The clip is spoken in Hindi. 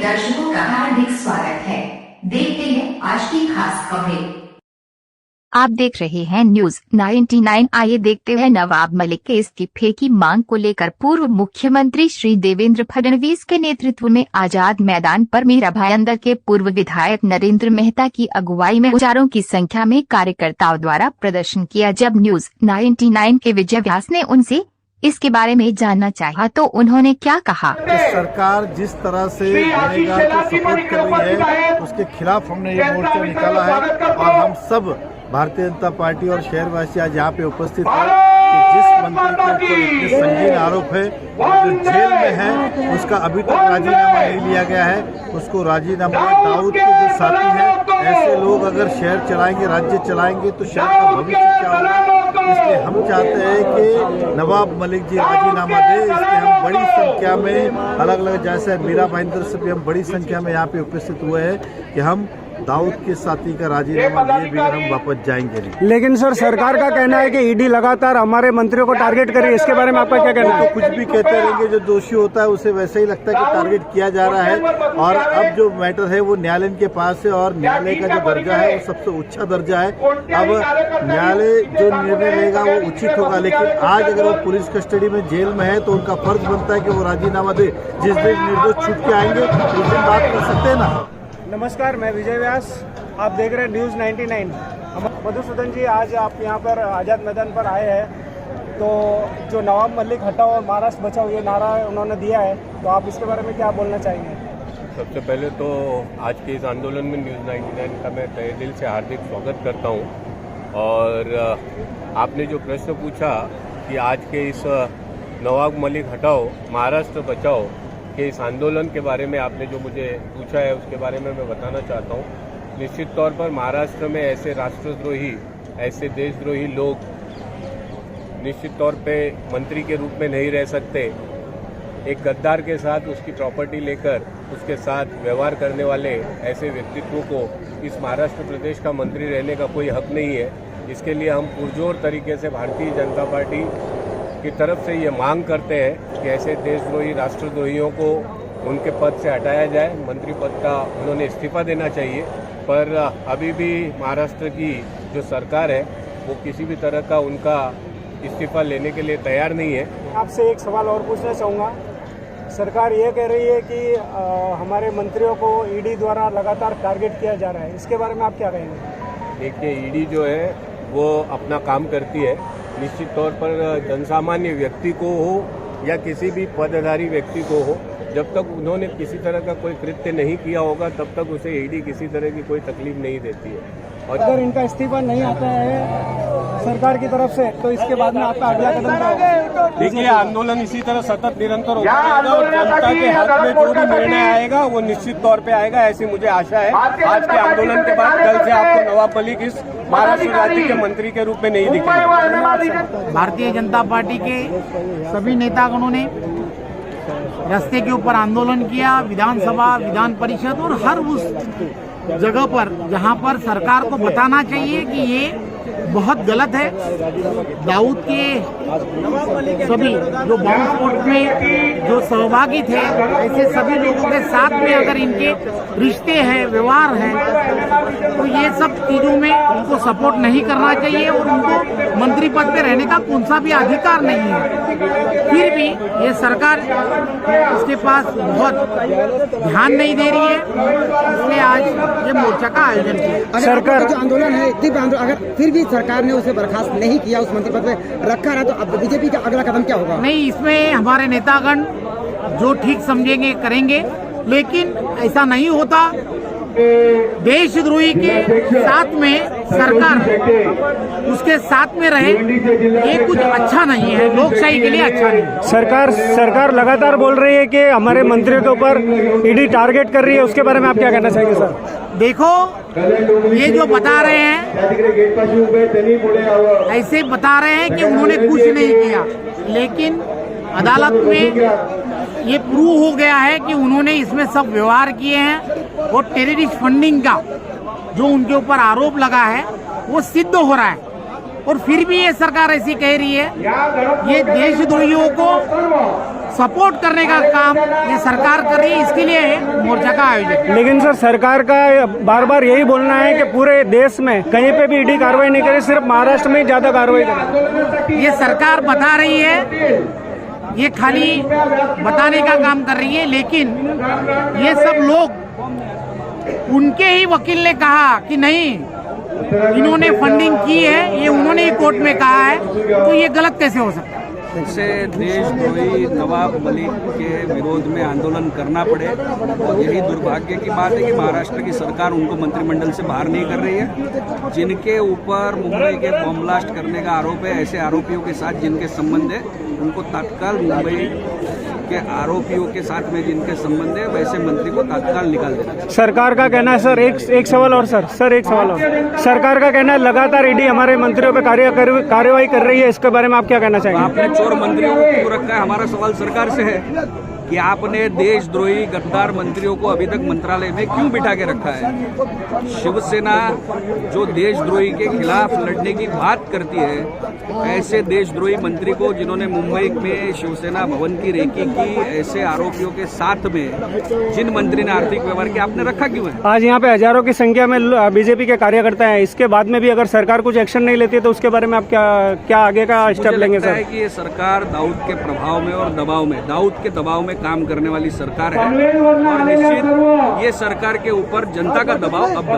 दर्शकों का हार्दिक स्वागत है। देखते हैं आज की खास खबरें। आप देख रहे हैं न्यूज 99। आइए देखते हैं नवाब मलिक के इस्तीफे की मांग को लेकर पूर्व मुख्यमंत्री श्री देवेंद्र फडणवीस के नेतृत्व में आजाद मैदान पर मीरा भाईंदर के पूर्व विधायक नरेंद्र मेहता की अगुवाई में हजारों की संख्या में कार्यकर्ताओं द्वारा प्रदर्शन किया। जब न्यूज 99 के विजय व्यास ने उनसे इसके बारे में जानना चाहा तो उन्होंने क्या कहा। सरकार जिस तरह से बनेगा तो सपोर्ट कर रही है, उसके खिलाफ हमने ये मोर्चा निकाला है और हम सब भारतीय जनता पार्टी और शहरवासी आज यहाँ पे उपस्थित हैं कि जिस मंत्री के ऊपर इतने संगीन आरोप है जो जेल में है उसका अभी तक राजीनामा नहीं लिया गया है, उसको राजीनामा। दाऊद के जो साथी हैं, ऐसे लोग अगर शहर चलाएंगे, राज्य चलाएंगे तो शहर का भविष्य क्या होगा। इसलिए हम चाहते हैं कि नवाब मलिक जी राजीनामा दे। इसलिए हम बड़ी संख्या में अलग अलग, जैसे मीरा भाईंदर से भी हम बड़ी संख्या में यहाँ पे उपस्थित हुए हैं कि हम दाऊद के साथी का राजीनामा लिए बिना हम वापस जाएंगे नहीं। लेकिन सर, सरकार का कहना है कि ईडी लगातार हमारे मंत्रियों को टारगेट कर रही है, इसके बारे में आपका क्या कहना है? तो कुछ भी कहते रहेंगे, जो दोषी होता है उसे वैसे ही लगता है कि टारगेट किया जा रहा है। और अब जो मैटर है वो न्यायालय के पास है और न्यायालय का जो दर्जा है वो सबसे उच्च दर्जा है। अब न्यायालय जो निर्णय लेगा वो उचित होगा, लेकिन आज अगर वो पुलिस कस्टडी में जेल में है तो उनका फर्ज बनता है कि वो राजीनामा दे। जिस दिन निर्दोष छूट के आएंगे उस दिन बात कर सकते हैं ना। नमस्कार, मैं विजय व्यास, आप देख रहे हैं न्यूज़ 99। मधुसूदन जी, आज आप यहाँ पर आज़ाद मैदान पर आए हैं, तो जो नवाब मलिक हटाओ और महाराष्ट्र बचाओ ये नारा उन्होंने दिया है, तो आप इसके बारे में क्या बोलना चाहेंगे? सबसे पहले तो आज के इस आंदोलन में न्यूज़ 99 का मैं तहे दिल से हार्दिक स्वागत करता हूँ। और आपने जो प्रश्न पूछा कि आज के इस नवाब मलिक हटाओ महाराष्ट्र बचाओ के इस आंदोलन के बारे में आपने जो मुझे पूछा है उसके बारे में मैं बताना चाहता हूँ। निश्चित तौर पर महाराष्ट्र में ऐसे राष्ट्रद्रोही, ऐसे देशद्रोही लोग निश्चित तौर पे मंत्री के रूप में नहीं रह सकते। एक गद्दार के साथ उसकी प्रॉपर्टी लेकर उसके साथ व्यवहार करने वाले ऐसे व्यक्तित्वों को इस महाराष्ट्र प्रदेश का मंत्री रहने का कोई हक नहीं है। इसके लिए हम पुरजोर तरीके से भारतीय जनता पार्टी की तरफ से ये मांग करते हैं कि ऐसे देशद्रोही राष्ट्रद्रोहियों को उनके पद से हटाया जाए। मंत्री पद का उन्होंने इस्तीफा देना चाहिए, पर अभी भी महाराष्ट्र की जो सरकार है वो किसी भी तरह का उनका इस्तीफा लेने के लिए तैयार नहीं है। आपसे एक सवाल और पूछना चाहूँगा। सरकार ये कह रही है कि हमारे मंत्रियों को ईडी द्वारा लगातार टारगेट किया जा रहा है, इसके बारे में आप क्या कहेंगे? देखिए, ईडी जो है वो अपना काम करती है। निश्चित तौर पर जनसामान्य व्यक्ति को हो या किसी भी पदधारी व्यक्ति को हो, जब तक उन्होंने किसी तरह का कोई कृत्य नहीं किया होगा तब तक उसे ईडी किसी तरह की कोई तकलीफ नहीं देती है। और अगर इनका इस्तीफा नहीं आता है सरकार की तरफ से तो इसके बाद में आपका अगला कदम क्या होगा? देखिए, आंदोलन इसी तरह सतत निरंतर होता रहेगा और जनता के हक में जो भी निर्णय आएगा वो निश्चित तौर पे आएगा, ऐसी मुझे आशा है। आज के आंदोलन के बाद कल से आपको नवाब मलिक इस महाराष्ट्र राज्य के मंत्री के रूप में नहीं दिखेंगे। भारतीय जनता पार्टी के सभी नेतागणों ने रास्ते के ऊपर आंदोलन किया, विधानसभा, विधान परिषद और हर उस जगह पर जहां पर सरकार को बताना चाहिए कि ये बहुत गलत है। दाऊद के सभी जो बॉम्ब स्फोट में जो सहभागी थे, ऐसे सभी लोगों के साथ में अगर इनके रिश्ते हैं, व्यवहार है, तो ये सब चीजों में उनको सपोर्ट नहीं करना चाहिए और उनको मंत्री पद पे रहने का कौन सा भी अधिकार नहीं है। फिर भी ये सरकार इसके पास बहुत ध्यान नहीं दे रही है, इसलिए आज ये मोर्चा का आयोजन किया। सरकार जो आंदोलन है, अगर फिर भी सरकार ने उसे बर्खास्त नहीं किया, उस मंत्री पद पे रखा है, तो अब बीजेपी का अगला कदम क्या होगा? नहीं, इसमें हमारे नेतागण जो ठीक समझेंगे करेंगे, लेकिन ऐसा नहीं होता। देशद्रोही के साथ में सरकार उसके साथ में रहे, ये कुछ अच्छा नहीं है, लोकशाही के लिए अच्छा नहीं है। सरकार लगातार बोल रही है कि हमारे मंत्रियों के ऊपर ईडी टारगेट कर रही है, उसके बारे में आप क्या कहना चाहेंगे सर? देखो, ये जो बता रहे हैं ऐसे बता रहे हैं कि उन्होंने कुछ नहीं किया, लेकिन अदालत में ये प्रूव हो गया है कि उन्होंने इसमें सब व्यवहार किए हैं और टेररिस्ट फंडिंग का जो उनके ऊपर आरोप लगा है वो सिद्ध हो रहा है। और फिर भी ये सरकार ऐसी कह रही है, ये देशद्रोहियों को सपोर्ट करने का काम ये सरकार कर रही है, इसके लिए मोर्चा का आयोजन। लेकिन सर सरकार का बार बार यही बोलना है कि पूरे देश में कहीं पे भी ईडी कार्रवाई नहीं करे, सिर्फ महाराष्ट्र में ही ज्यादा कार्रवाई करे। ये सरकार बता रही है, ये खाली बताने का काम कर रही है, लेकिन ये सब लोग उनके ही वकील ने कहा कि नहीं इन्होंने फंडिंग की है, ये उन्होंने ही कोर्ट में कहा है, तो ये गलत कैसे हो सकता है? से देशद्रोही नवाब मलिक के विरोध में आंदोलन करना पड़े, और यही दुर्भाग्य की बात है कि महाराष्ट्र की सरकार उनको मंत्रिमंडल से बाहर नहीं कर रही है। जिनके ऊपर मुंबई के बम ब्लास्ट करने का आरोप है, ऐसे आरोपियों के साथ जिनके संबंध है उनको तत्काल, मुंबई के आरोपियों के साथ में जिनके संबंध है वैसे मंत्री को तत्काल निकाल देना। सरकार का कहना है सर, एक सवाल और सर एक सवाल और, सरकार का कहना है लगातार ईडी हमारे मंत्रियों पे कार्यवाही कर रही है, इसके बारे में आप क्या कहना चाहेंगे? आपने चोर मंत्रियों को क्यों रखा है? हमारा सवाल सरकार से है कि आपने देशद्रोही गद्दार मंत्रियों को अभी तक मंत्रालय में क्यों बिठा के रखा है? शिवसेना जो देशद्रोही के खिलाफ लड़ने की बात करती है, ऐसे देशद्रोही मंत्री को जिन्होंने मुंबई में शिवसेना भवन की रेकी की, ऐसे आरोपियों के साथ में जिन मंत्री ने आर्थिक व्यवहार किया, आपने रखा क्यों है? आज यहाँ पे हजारों की संख्या में बीजेपी के कार्यकर्ता हैं, इसके बाद में भी अगर सरकार कुछ एक्शन नहीं लेती है तो उसके बारे में आप क्या आगे का स्टेप लेंगे सर? मुझे लगता है कि ये सरकार दाऊद के प्रभाव में और दबाव में, दाऊद के दबाव में काम करने वाली सरकार है, और निश्चित ये सरकार के ऊपर जनता का दबाव अब